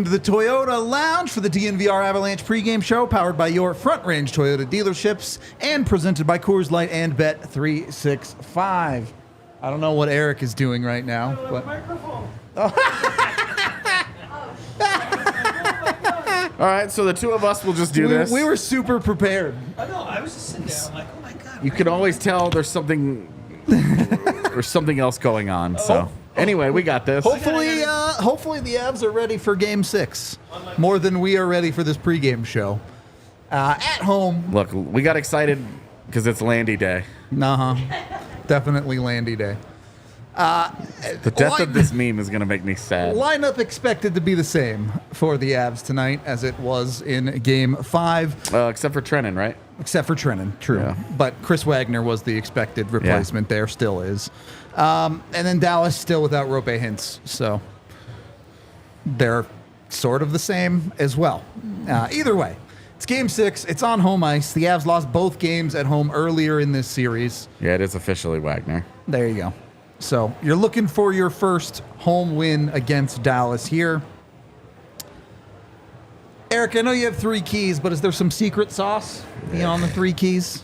Welcome to the Toyota Lounge for the DNVR Avalanche pregame show, powered by your Front Range Toyota dealerships and presented by Coors Light and Bet365. I don't know what Eric is doing right now, but Microphone. All right, so the two of us will just do this. We were super prepared. I know. I was just sitting there. I'm like, oh my god. You can always tell there's something else going on. So anyway, we got this. Hopefully the Avs are ready for Game 6, more than we are ready for this pregame show. At home. Look, we got excited because it's Landy Day. Definitely Landy Day. The death of this meme is going to make me sad. Lineup expected to be the same for the Avs tonight as it was in Game 5. Except for Trennan, right? Except for Trennan, true. Yeah. But Chris Wagner was the expected replacement there, still is. And then Dallas still without Rope Hintz, so they're sort of the same as well. Either way, it's Game 6. It's on home ice. The Avs lost both games at home earlier in this series. Yeah, it is officially Wagner. There you go. So you're looking for your first home win against Dallas here. Eric, I know you have 3 keys, but is there some secret sauce on the 3 keys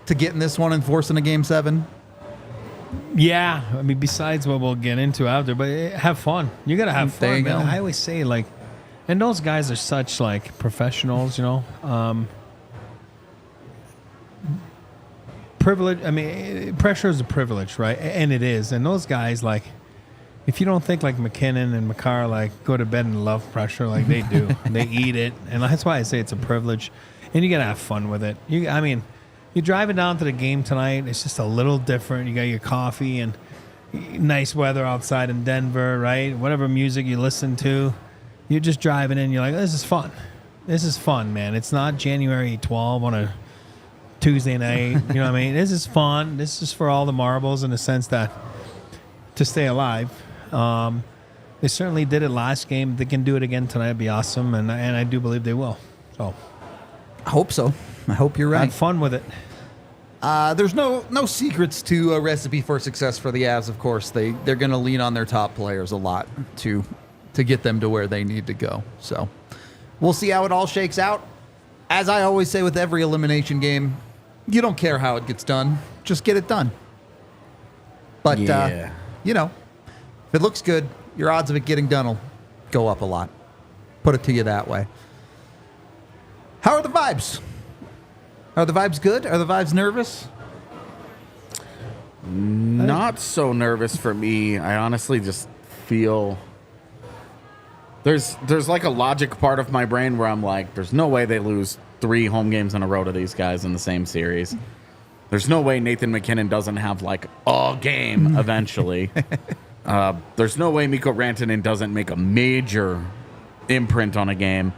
to getting this one and forcing a Game 7? Yeah, I mean, besides what we'll get into after, but have fun. You gotta have There fun, you man. go. I always say, like, and those guys are such like professionals, privilege. I mean, pressure is a privilege, right? And it is. And those guys, like, if you don't think like MacKinnon and Makar, like, go to bed and love pressure, like they do, they eat it, and that's why I say it's a privilege. And you gotta have fun with it. You're driving down to the game tonight. It's just a little different. You got your coffee and nice weather outside in Denver, right? Whatever music you listen to, you're just driving in. You're like, this is fun. This is fun, man. It's not January 12 on a Tuesday night. You know what I mean? This is fun. This is for all the marbles in the sense that to stay alive. They certainly did it last game. If they can do it again tonight, it'd be awesome. And I do believe they will. So I hope so. I hope you're right. have fun with it. There's no secrets to a recipe for success for the Avs, of course. They're going to lean on their top players a lot to get them to where they need to go. So we'll see how it all shakes out. As I always say with every elimination game, you don't care how it gets done. Just get it done. But, Yeah. if it looks good, your odds of it getting done will go up a lot. Put it to you that way. How are the vibes? Are the vibes good? Are the vibes nervous? Not so nervous for me. I honestly just feel there's like a logic part of my brain where I'm like, there's no way they lose 3 home games in a row to these guys in the same series. There's no way Nathan MacKinnon doesn't have like a game eventually. There's no way Mikko Rantanen doesn't make a major imprint on a game.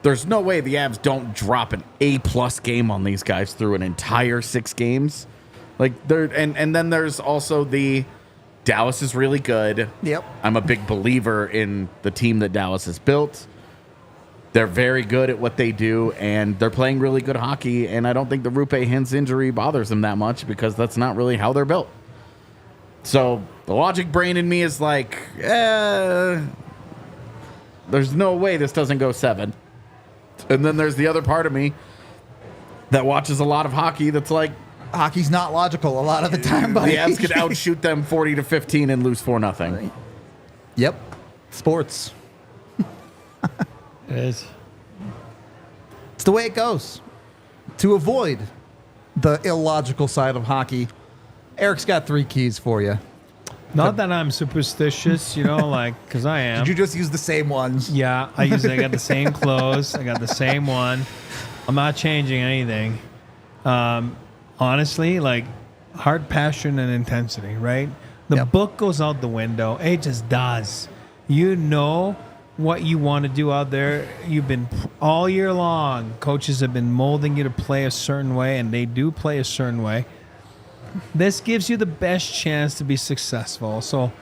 There's no way the Avs don't drop an A+ game on these guys through an entire 6 games. Like and then there's also the Dallas is really good. Yep. I'm a big believer in the team that Dallas has built. They're very good at what they do, and they're playing really good hockey, and I don't think the Rupe Hintz injury bothers them that much because that's not really how they're built. So the logic brain in me is like, there's no way this doesn't go 7. And then there's the other part of me that watches a lot of hockey that's like, Hockey's not logical a lot of the time, buddy. the Avs could outshoot them 40-15 and lose 4-0. Yep. Sports. It is. It's the way it goes. To avoid the illogical side of hockey, Eric's got 3 keys for you. Not that I'm superstitious, because I am. Did you just use the same ones? Yeah, I got the same clothes. I got the same one. I'm not changing anything. Honestly, like heart, passion, and intensity, right? The book goes out the window. It just does. You know what you want to do out there. You've been all year long. Coaches have been molding you to play a certain way, and they do play a certain way. This gives you the best chance to be successful. So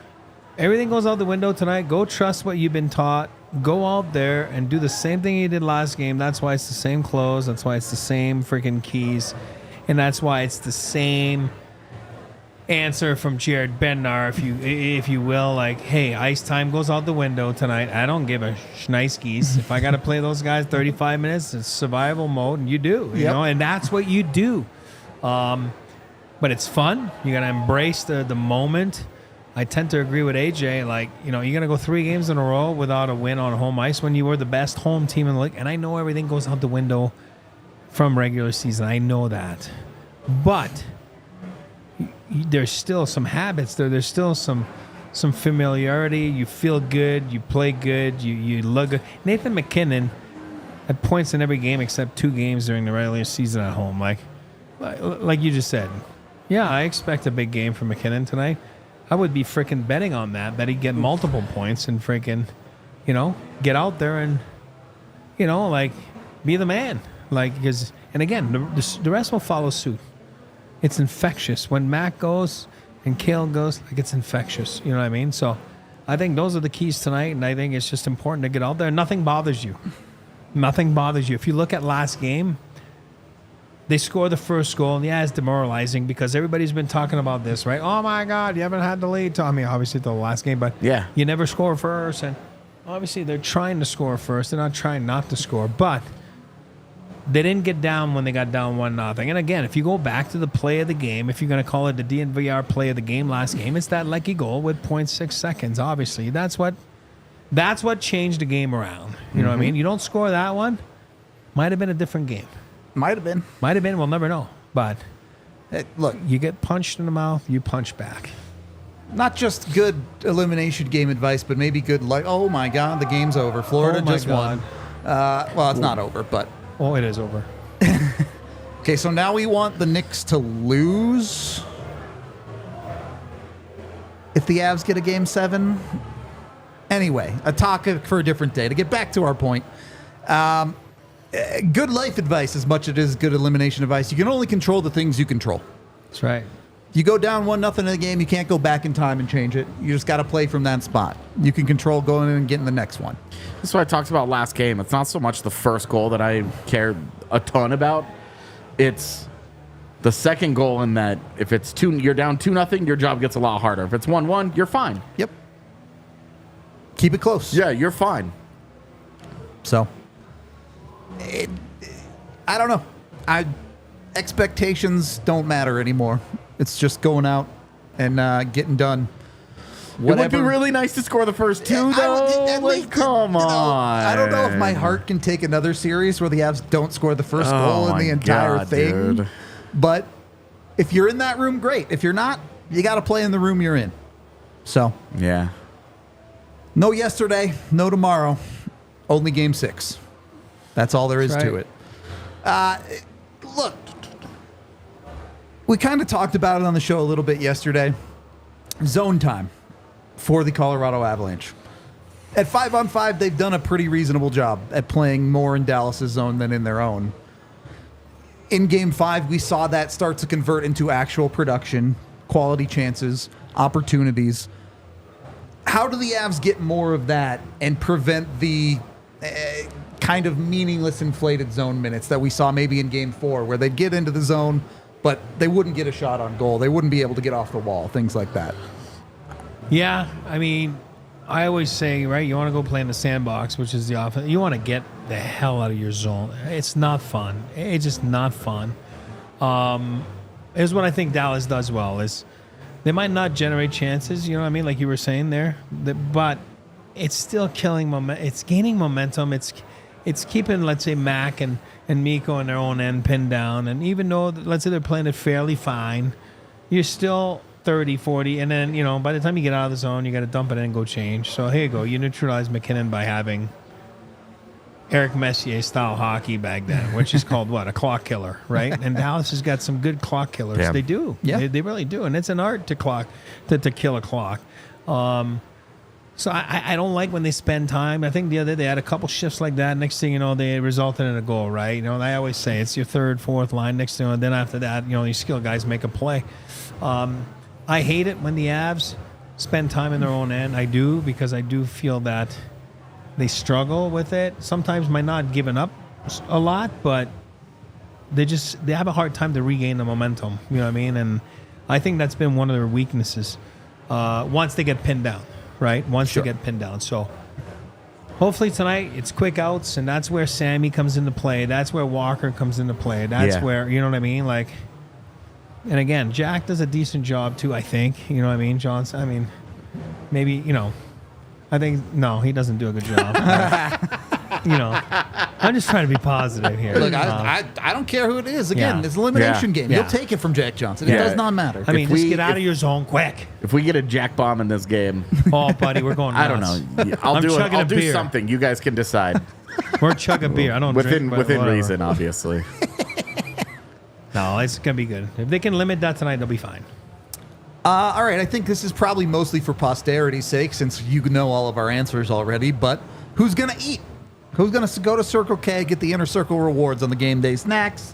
everything goes out the window tonight. Go trust what you've been taught. Go out there and do the same thing you did last game. That's why it's the same clothes. That's why it's the same freaking keys. And that's why it's the same answer from Jared Bednar, if you will, like, hey, ice time goes out the window tonight. I don't give a schneiskees. If I got to play those guys 35 minutes, it's survival mode, and you do, you know, and that's what you do. But it's fun. You got to embrace the moment. I tend to agree with AJ. Like, you know, you're going to go 3 games in a row without a win on home ice when you were the best home team in the league. And I know everything goes out the window from regular season. I know that. But there's still some habits there. There's still some familiarity. You feel good. You play good. You look good. Nathan MacKinnon had points in every game except 2 games during the regular season at home. Like you just said. Yeah, I expect a big game from MacKinnon tonight. I would be freaking betting on that he'd get multiple points and freaking, you know, get out there and, you know, like, be the man. Like, because, and again, the rest will follow suit. It's infectious. When Mac goes and Kale goes, like, it's infectious. You know what I mean? So I think those are the keys tonight, and I think it's just important to get out there. Nothing bothers you. Nothing bothers you. If you look at last game, they score the first goal, and yeah, it's demoralizing because everybody's been talking about this, right? Oh, my God, you haven't had the lead. I mean, obviously, the last game, but yeah, you never score first. And obviously, they're trying to score first. They're not trying not to score. But they didn't get down when they got down 1-0. And again, if you go back to the play of the game, if you're going to call it the DNVR play of the game last game, it's that Lecky goal with 0.6 seconds, obviously. That's what changed the game around. You know what I mean? You don't score that one, might have been a different game. Might have been. Might have been. We'll never know. But look, you get punched in the mouth, you punch back. Not just good elimination game advice, but maybe good, like, oh, my God, the game's over. Florida just won. Well, it's not over, but... Oh, it is over. Okay, so now we want the Knicks to lose if the Avs get a Game 7. Anyway, a topic for a different day. To get back to our point, good life advice as much as it is good elimination advice. You can only control the things you control. That's right. You go down 1-0 in the game, you can't go back in time and change it. You just got to play from that spot. You can control going in and getting the next one. That's what I talked about last game. It's not so much the first goal that I care a ton about. It's the second goal in that if it's you're down 2-0, your job gets a lot harder. If it's 1-1, you're fine. Yep. Keep it close. Yeah, you're fine. So, I don't know. Expectations don't matter anymore. It's just going out and getting done. Whatever. It would be really nice to score the first 2, though. Come on. I don't know if my heart can take another series where the Avs don't score the first goal in the entire thing. Dude. But if you're in that room, great. If you're not, you got to play in the room you're in. So, yeah. No yesterday, no tomorrow, only Game 6. That's all there is to it. Look, we kind of talked about it on the show a little bit yesterday. Zone time for the Colorado Avalanche. At 5-on-5, they've done a pretty reasonable job at playing more in Dallas' zone than in their own. In Game 5, we saw that start to convert into actual production, quality chances, opportunities. How do the Avs get more of that and prevent the kind of meaningless inflated zone minutes that we saw maybe in Game 4, where they'd get into the zone, but they wouldn't get a shot on goal. They wouldn't be able to get off the wall, things like that. Yeah, I mean, I always say, right, you want to go play in the sandbox, which is the offense. You want to get the hell out of your zone. It's not fun. It's just not fun. Here's what I think Dallas does well is they might not generate chances, you know what I mean, like you were saying there, but it's still killing momentum. It's gaining momentum. It's keeping, let's say, Mac and Mikko on their own end pinned down. And even though, let's say, they're playing it fairly fine, you're still 30, 40. And then, you know, by the time you get out of the zone, you got to dump it in and go change. So here you go. You neutralize MacKinnon by having Eric Messier-style hockey back then, which is called, what, a clock killer, right? And Dallas has got some good clock killers. Yeah. They do. Yeah. They really do. And it's an art to kill a clock. So I don't like when they spend time. I think the other day they had a couple shifts like that. Next thing you know, they resulted in a goal, right? You know, and I always say it's your third, fourth line. Next thing you know, then after that, you know, these skill guys make a play. I hate it when the Avs spend time in their own end. I do, because I do feel that they struggle with it. Sometimes by not giving up a lot, but they have a hard time to regain the momentum. You know what I mean? And I think that's been one of their weaknesses once they get pinned down, right? Once they get pinned down. So hopefully tonight it's quick outs, and that's where Sammy comes into play. That's where Walker comes into play. That's where, you know what I mean? Like, and again, Jack does a decent job too, I think. You know what I mean, Johnson? I mean, maybe, you know, I think, no, he doesn't do a good job. You know, I'm just trying to be positive here. Look, I don't care who it is. Again, it's an elimination game. Yeah. You'll take it from Jack Johnson. It does not matter. I mean, just get out of your zone quick. If we get a Jack bomb in this game, Oh, buddy, we're going nuts. I don't know. I'll do beer. something. You guys can decide. We're chugging beer. I don't within drink, but within whatever. reason, obviously. No, it's going to be good. If they can limit that tonight, they'll be fine. All right, I think this is probably mostly for posterity's sake, since you know all of our answers already. But who's going to eat? Who's going to go to Circle K, get the Inner Circle rewards on the game day snacks?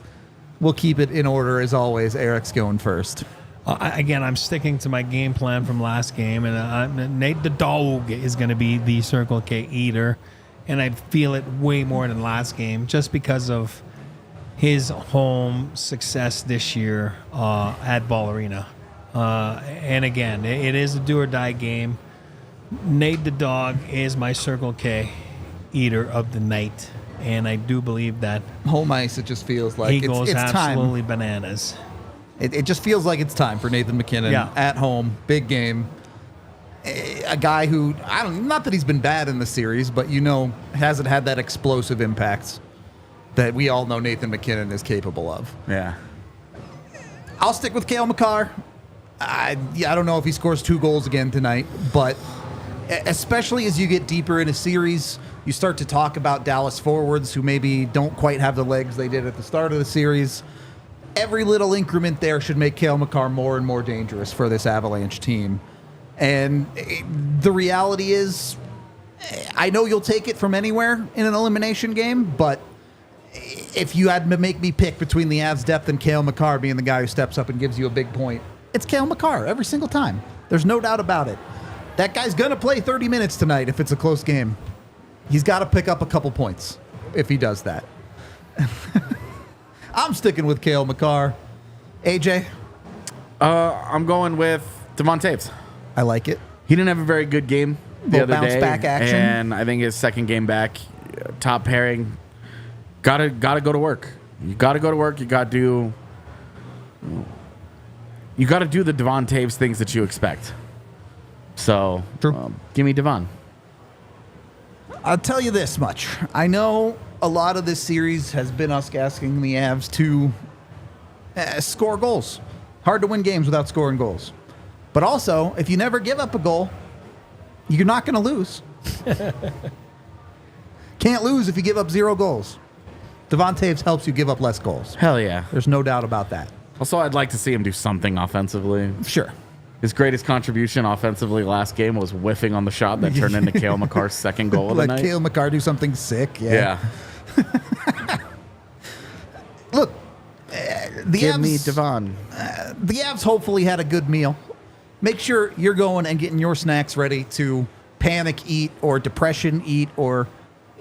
We'll keep it in order as always. Eric's going first. Again, I'm sticking to my game plan from last game, and Nate the Dog is going to be the Circle K eater, and I feel it way more than last game just because of his home success this year at Ball Arena. And again, it is a do-or-die game. Nate the Dog is my Circle K eater of the night, and I do believe that Home ice, it just feels like he goes it's absolutely time. bananas. It just feels like it's time for Nathan MacKinnon at home, big game. A guy who, not that he's been bad in the series, but hasn't had that explosive impact that we all know Nathan MacKinnon is capable of. Yeah. I'll stick with Cale Makar. I don't know if he scores 2 goals again tonight, but especially as you get deeper in a series, you start to talk about Dallas forwards who maybe don't quite have the legs they did at the start of the series. Every little increment there should make Cale Makar more and more dangerous for this Avalanche team. And the reality is, I know you'll take it from anywhere in an elimination game, but if you had to make me pick between the Avs' depth and Cale Makar being the guy who steps up and gives you a big point, it's Cale Makar every single time. There's no doubt about it. That guy's going to play 30 minutes tonight if it's a close game. He's got to pick up a couple points if he does that. I'm sticking with Cale Makar. AJ? I'm going with Devon Taves. I like it. He didn't have a very good game the Little other bounce day. back action. And I think his second game back, top pairing, gotta go to work. You gotta go to work. You gotta do the Devon Taves things that you expect. So, give me Devon. I'll tell you this much. I know a lot of this series has been us asking the Avs to score goals. Hard to win games without scoring goals. But also, if you never give up a goal, you're not going to lose. Can't lose if you give up 0 goals. Devon Taves helps you give up less goals. Hell yeah. There's no doubt about that. Also, I'd like to see him do something offensively. Sure. His greatest contribution offensively last game was whiffing on the shot that turned into Cale Makar's second goal of the Let night. Cale Makar do something sick. Yeah. Look, the Give Avs, me Devon. The Avs hopefully had a good meal. Make sure you're going and getting your snacks ready to panic eat or depression eat or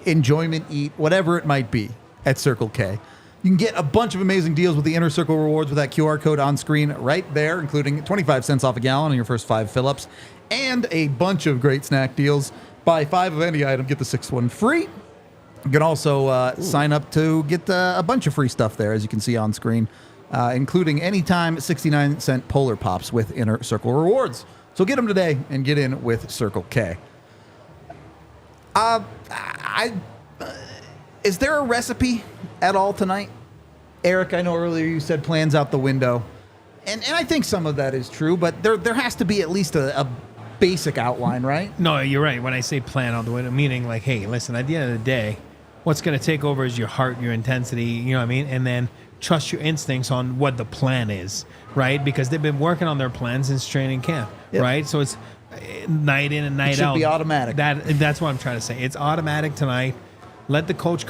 enjoyment eat, whatever it might be at Circle K. You can get a bunch of amazing deals with the Inner Circle rewards with that QR code on screen right there, including 25 cents off a gallon on your first 5 fill-ups and a bunch of great snack deals. Buy 5 of any item, get the 6th one free. You can also sign up to get a bunch of free stuff there, as you can see on screen, including anytime 69-cent Polar Pops with Inner Circle rewards. So get them today and get in with Circle K. Is there a recipe at all tonight? Eric, I know earlier you said plans out the window. And I think some of that is true, but there has to be at least a basic outline, right? No, you're right. When I say plan on the window, meaning like, hey, listen, at the end of the day, what's going to take over is your heart, your intensity, you know what I mean? And then trust your instincts on what the plan is, right? Because they've been working on their plans since training camp, right? So it's night in and night out. It should be automatic. That's what I'm trying to say. It's automatic tonight. Let the coach.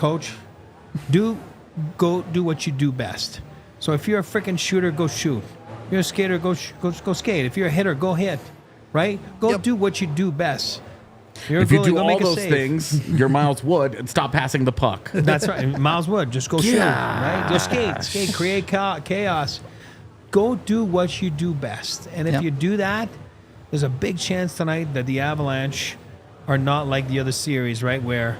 Go do what you do best. So if you're a freaking shooter, go shoot. If you're a skater, go skate. If you're a hitter, go hit. Right? Go do what you do best. If you do all those things, you're Miles Wood and stop passing the puck. That's right. Miles Wood, just go shoot. Right? Just skate, create chaos. go do what you do best. And if Yep. you do that, there's a big chance tonight that the Avalanche are not like the other series, right? Where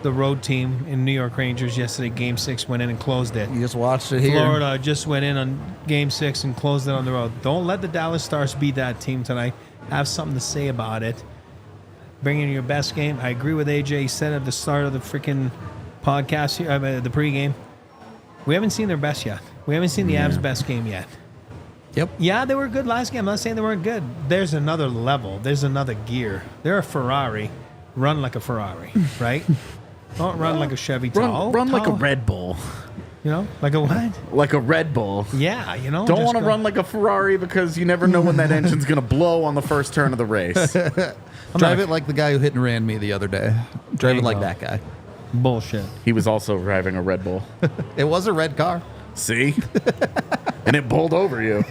the road team in New York Rangers yesterday, Game 6, went in and closed it. You just watched it here. Florida just went in on Game 6 and closed it on the road. Don't let the Dallas Stars beat that team tonight. Have something to say about it. Bring in your best game. I agree with AJ. He said at the start of the freaking podcast, here, the pregame, we haven't seen their best yet. We haven't seen the Avs' best game yet. Yep. Yeah, they were good last game. I'm not saying they weren't good. There's another level. There's another gear. They're a Ferrari. Run like a Ferrari, right? Don't run like a Chevy Tahoe. Run like a Tahoe. Red Bull. You know, like a what? Like a Red Bull. Yeah, you know. Don't just want to go- run like a Ferrari because you never know when that engine's going to blow on the first turn of the race. Drive it like the guy who hit and ran me the other day. Drive it like Bingo. that guy. Bullshit. He was also driving a Red Bull. It was a red car. See? And it bowled over you.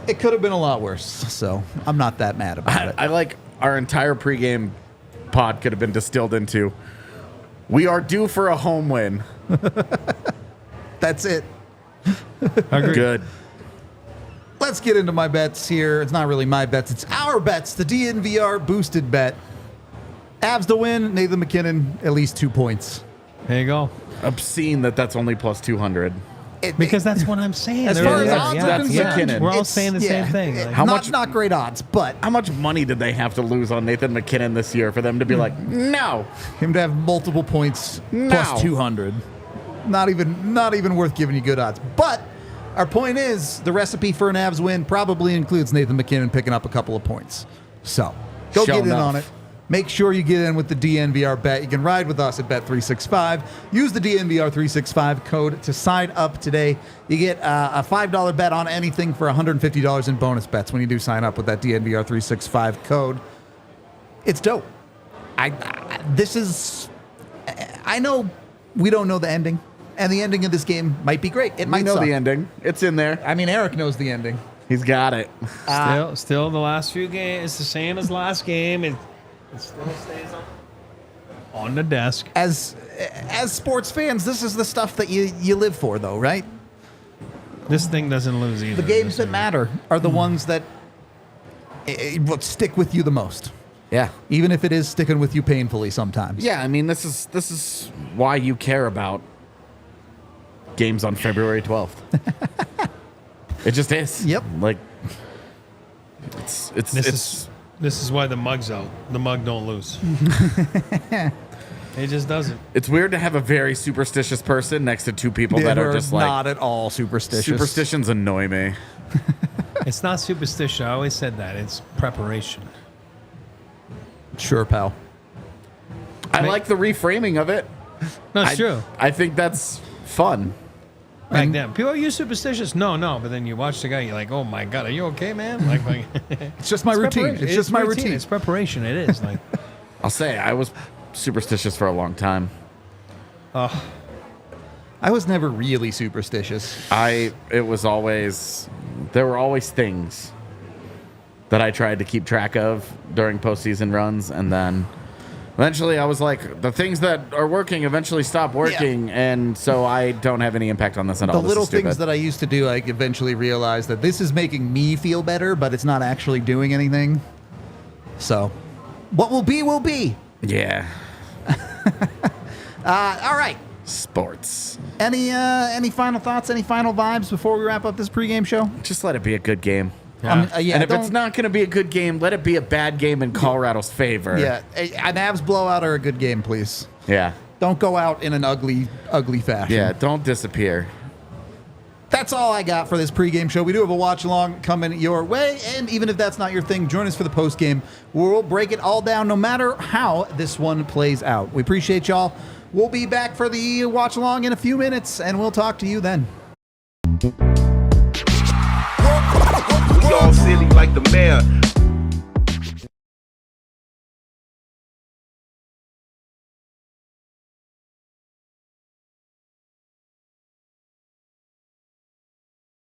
It could have been a lot worse, so I'm not that mad about it. I like our entire pregame pod could have been distilled into, we are due for a home win. That's it. Agreed. Good. Let's get into my bets here. It's not really my bets. It's our bets. The DNVR boosted bet. Avs to win. Nathan MacKinnon, at least 2 points. There you go. Obscene that's only plus 200. Because that's what I'm saying. As There far it as is. odds Yeah, are that's concerned, McKinnon. We're all it's- saying the same thing. Like, How not, much- not great odds, but How much money did they have to lose on Nathan MacKinnon this year for them to be like, no? him to have multiple points No. plus 200. Not even worth giving you good odds. But our point is the recipe for an Avs win probably includes Nathan MacKinnon picking up a couple of points. So go Show get in enough. on it. Make sure you get in with the DNVR bet. You can ride with us at Bet365. Use the DNVR 365 code to sign up today. You get a $5 bet on anything for $150 in bonus bets when you do sign up with that DNVR 365 code. It's dope. I know we don't know the ending, and the ending of this game might be great. It We might know suck. the ending. It's in there. I mean, Eric knows the ending. He's got it. still the last few games. It's the same as last game. It still stays on the desk. As sports fans, this is the stuff that you live for, though, right? This thing doesn't lose either. The games that matter are the ones that will stick with you the most, Yeah. even if it is sticking with you painfully sometimes. Yeah, I mean, this is why you care about games on February 12th. It just is. Yep. Like, This is why the mug's out. The mug don't lose. It just doesn't. it's weird to have a very superstitious person next to two people That that are just like, not at all superstitious. superstitions annoy me. It's not superstition. I always said that. It's preparation. Sure, pal. I like the reframing of it. No, it's true. I think that's fun. Back then, people are you superstitious? No. But then you watch the guy, you're like, oh my god, are you okay, man? Like It's just my routine. preparation. It's just my routine. It's preparation. It is like. I'll say I was superstitious for a long time. I was never really superstitious. There were always things that I tried to keep track of during postseason runs, and then eventually I was like, the things that are working eventually stop working, and so I don't have any impact on this at all. The little things that I used to do, I eventually realized that this is making me feel better, but it's not actually doing anything. So, what will be, will be. Yeah. All right. Sports. Any final thoughts? Any final vibes before we wrap up this pregame show? Just let it be a good game. Yeah. Yeah, and if it's don't- not going to be a good game, let it be a bad game in Colorado's favor. Yeah, an Avs blowout or a good game, please. Yeah. Don't go out in an ugly fashion. Yeah. Don't disappear. That's all I got for this pregame show. We do have a watch along coming your way, and even if that's not your thing, join us for the postgame. We'll break it all down no matter how this one plays out. We appreciate y'all. We'll be back for the watch along in a few minutes, and we'll talk to you then. We all silly like the mayor.